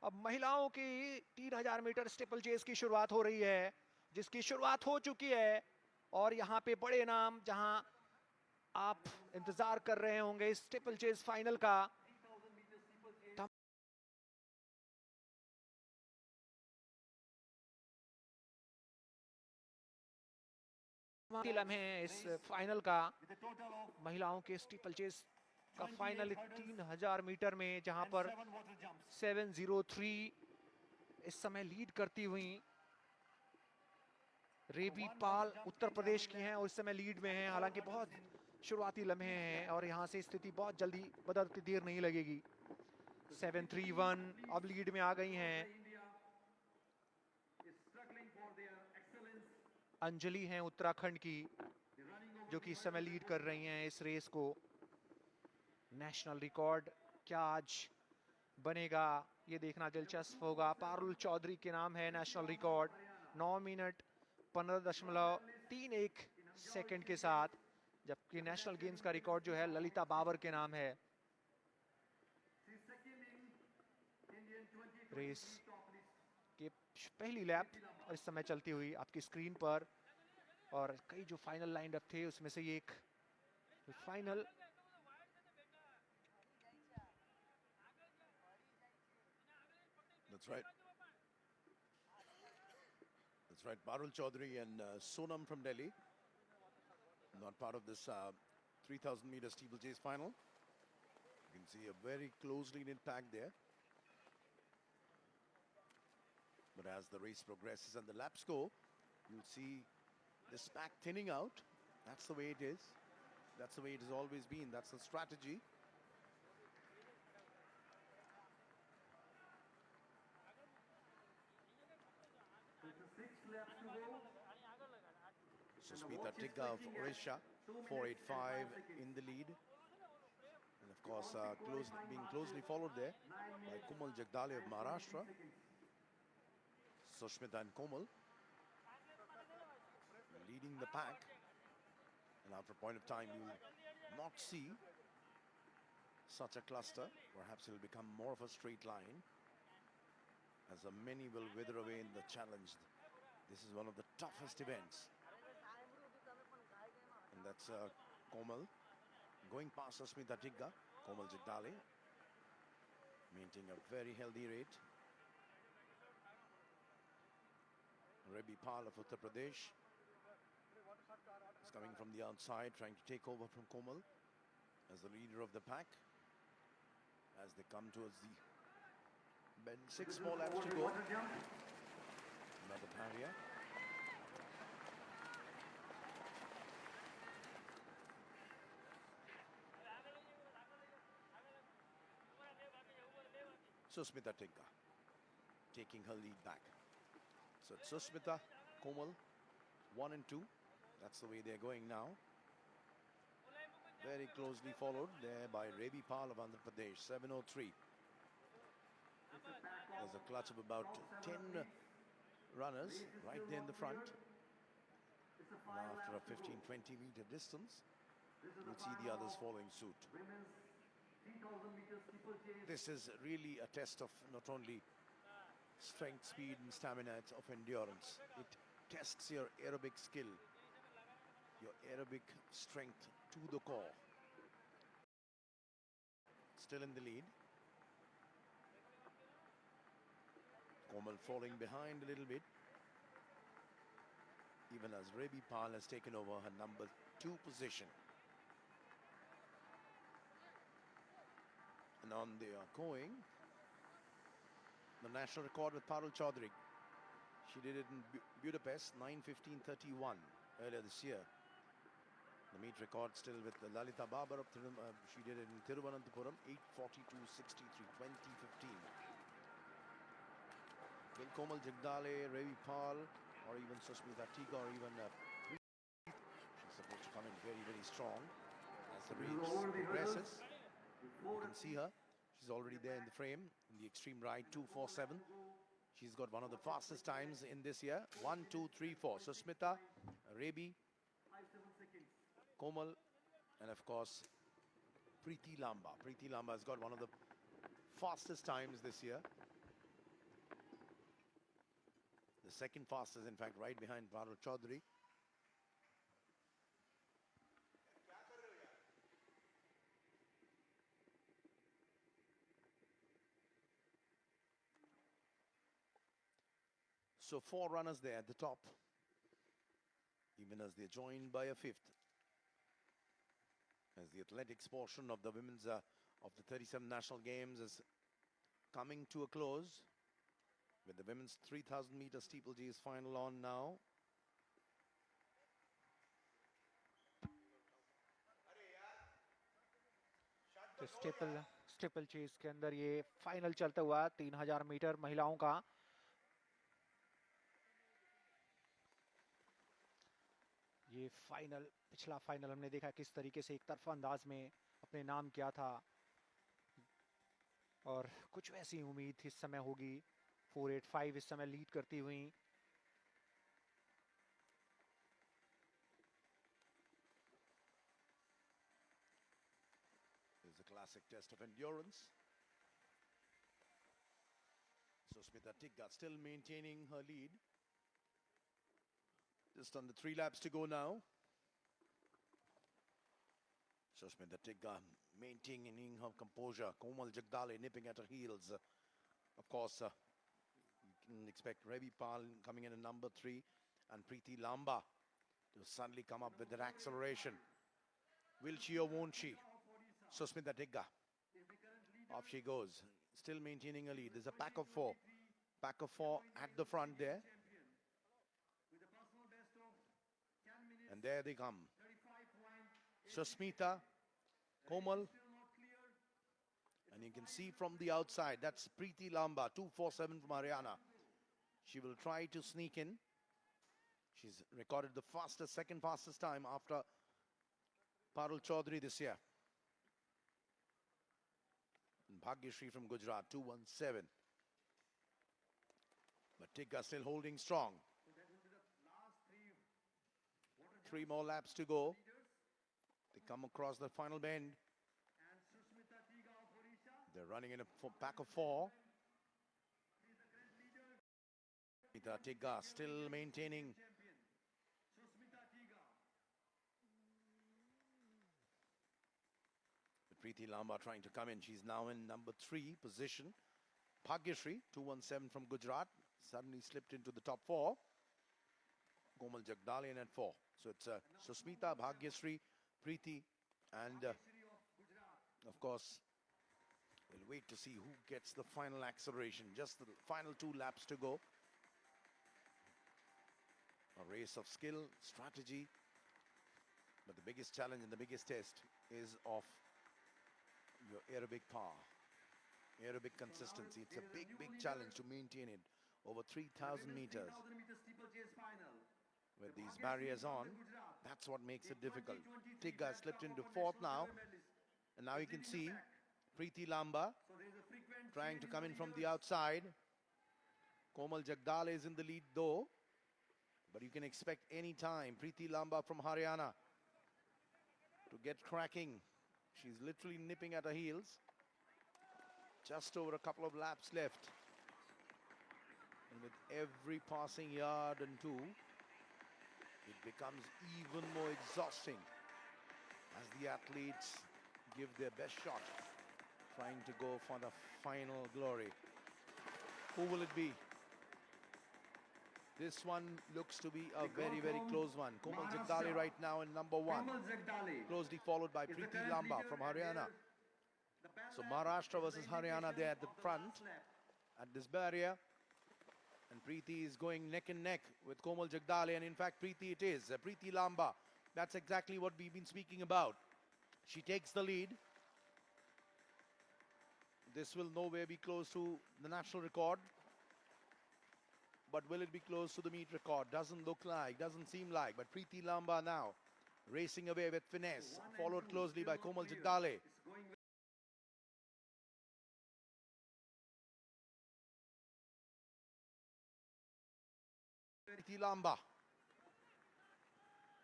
अब महिलाओं की 3000 मीटर स्टेपल चेस की शुरुआत हो रही है, जिसकी शुरुआत हो चुकी है। और यहाँ पे बड़े नाम, जहां आप इंतजार कर रहे होंगे स्टेपल चेस फाइनल का, लम्हे हैं इस फाइनल का। महिलाओं के स्टीपल चेस का फाइनल 3000 मीटर में, जहां पर 703 इस समय लीड करती हुई रेबी पाल उत्तर प्रदेश की हैं और इस समय लीड में हैं। हालांकि बहुत शुरुआती लम्हे हैं और यहां से स्थिति बहुत जल्दी बदलती देर नहीं लगेगी। 731 अब लीड में आ गई हैं। अंजलि हैं उत्तराखंड की, जो कि इस समय लीड कर रही हैं इस रेस को। नेशनल रिकॉर्ड क्या आज बनेगा, ये देखना दिलचस्प होगा। पारुल चौधरी के नाम है नेशनल रिकॉर्ड, 9 मिनट 15.31 सेकंड के साथ, जबकि नेशनल गेम्स का रिकॉर्ड जो है ललिता बाबर के नाम है। रेस के पहली लैप इस समय चलती हुई आपकी स्क्रीन पर, और कई जो फाइनल लाइन अप थे उसमें से ये एक final. That's right. That's right. Parul Chaudhary and Sonam from Delhi, not part of this 3000 meter steeplechase final. You can see a very closely knit pack there. But as the race progresses and the laps go, you'll see this pack thinning out. That's the way it is. That's the way it has always been. That's the strategy. Susmita Tigga of Odisha, 485 in the lead. And of course, being closely followed there by Komal Jagdale of Maharashtra. Sushmita and Komal leading the pack. And after a point of time, you will not see such a cluster. Perhaps it will become more of a straight line, as many will wither away in the challenge. This is one of the toughest events. And that's Komal going past Susmita Tigga. Komal Jagdale maintaining a very healthy rate. Rebi Pal of Uttar Pradesh is coming from the outside, trying to take over from Komal as the leader of the pack as they come towards the bend. 6 more laps to go. Another barrier. Susmita Tigga taking her lead back. So it's Susmita, Komal, 1 and 2. That's the way they're going now. Very closely followed there by Rebi Pal of Andhra Pradesh, 703. There's a clutch of about 10 runners right there in the front. Now after a 15-20 meter distance, you'll see the others following suit. This is really a test of not only strength, speed and stamina, it's of endurance. It tests your aerobic skill, your aerobic strength to the core. Still in the lead. Komal falling behind a little bit, even as Rebi Pal has taken over her number 2 position. And on they are going. The national record with Parul Chaudhary. She did it in Budapest, 9:15:31 earlier this year. The meet record still with the Lalita Babar of she did it in Thiruvananthapuram, 8:42:63, 2015. Will Komal Jagdale, Revi Pal, or even Susmita Tigga, or even she's supposed to come in very, very strong as the race progresses. You can see her. She's already there in the frame in the extreme right, 2:47. She's got one of the fastest times in this year, 1:2:34. Susmita, Rebi, Komal, and of course Preeti Lamba. Preeti Lamba has got one of the fastest times this year. The second fastest, in fact, right behind Parul Chaudhary. So 4 runners there at the top, even as they're joined by a fifth. As the athletics portion of the women's of the 37 national games is coming to a close, with the women's 3,000 meter steeplechase final on now. तो steeple chess के अंदर ये final चलता हुआ 3000 metre महिलाओं का। ये final, पिछला फाइनल हमने देखा किस तरीके से एक तरफा अंदाज में अपने नाम किया था, और कुछ वैसी उम्मीद इस समय होगी। 485 इस समय लीड करती हुई। It's a classic test of endurance. Susmita Tigga still maintaining her lead. Just under 3 laps to go now. Susmita Tigga maintaining her composure. Komal Jagdale nipping at her heels. Of course, you can expect Ravi Pal coming in at number 3 and Preeti Lamba to suddenly come up with that acceleration. Will she or won't she? Susmita Tigga. Off she goes. Still maintaining a lead. There's a pack of 4. Pack of 4 at the front there. And there they come. Susmita, Komal. And you can see from the outside, that's Preeti Lamba, 247 from Haryana. She will try to sneak in. She's recorded the fastest, second fastest time after Parul Chaudhary this year. And Bhagyashree from Gujarat, 217. But Tigga still holding strong. 3 more laps to go. They come across the final bend. They're running in a pack of 4. Tigga still maintaining. Preeti Lamba trying to come in. She's now in number 3 position. Bhagyashree, 217 from Gujarat, suddenly slipped into the top 4. Komal Jagdale in at 4. So it's Susmita, Bhagyashree, Preeti, and of course, we'll wait to see who gets the final acceleration. Just the final 2 laps to go. A race of skill, strategy, but the biggest challenge and the biggest test is of your aerobic power, aerobic consistency. It's a big, big challenge to maintain it over 3,000 meters. With these barriers on, that's what makes it difficult. Tigga slipped into 4th now, and now you can see Preeti Lamba trying to come in from the outside. Komal Jagdale is in the lead though, but you can expect any time Preeti Lamba from Haryana to get cracking. She's literally nipping at her heels. Just over a couple of laps left. And with every passing yard and 2, it becomes even more exhausting as the athletes give their best shot, trying to go for the final glory. Who will it be? This one looks to be a very, very close one. Komal Jagdale right now in number 1. Closely followed by Preeti Lamba from Haryana. So Maharashtra versus Haryana there at the front at this barrier. And Preeti is going neck and neck with Komal Jagdale. And in fact, Preeti it is. Preeti Lamba. That's exactly what we've been speaking about. She takes the lead. This will nowhere be close to the national record. But will it be close to the meet record? Doesn't look like, doesn't seem like. But Preeti Lamba now racing away with finesse, followed closely by Komal Jagdale.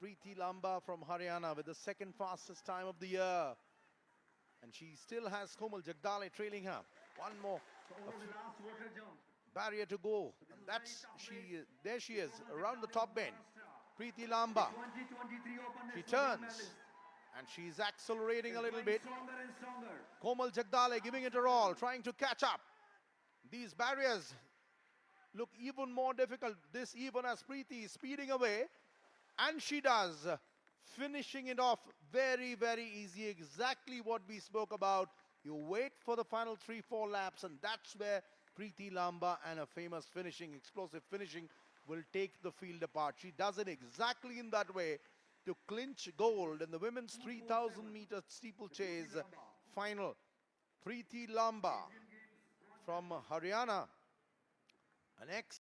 Preeti Lamba from Haryana with the second fastest time of the year. And she still has Komal Jagdale trailing her. One more. barrier to go. And that's there she is around the top bend. Preeti Lamba. She turns and she's accelerating a little bit. Komal Jagdale giving it her all, trying to catch up. These barriers look even more difficult. This even as Preeti is speeding away, and she does, finishing it off very, very easy. Exactly what we spoke about. You wait for the final 3-4 laps, and that's where Preeti Lamba and a famous finishing, explosive finishing, will take the field apart. She does it exactly in that way to clinch gold in the women's 3,000 meter steeplechase final. Preeti Lamba from Haryana, an ex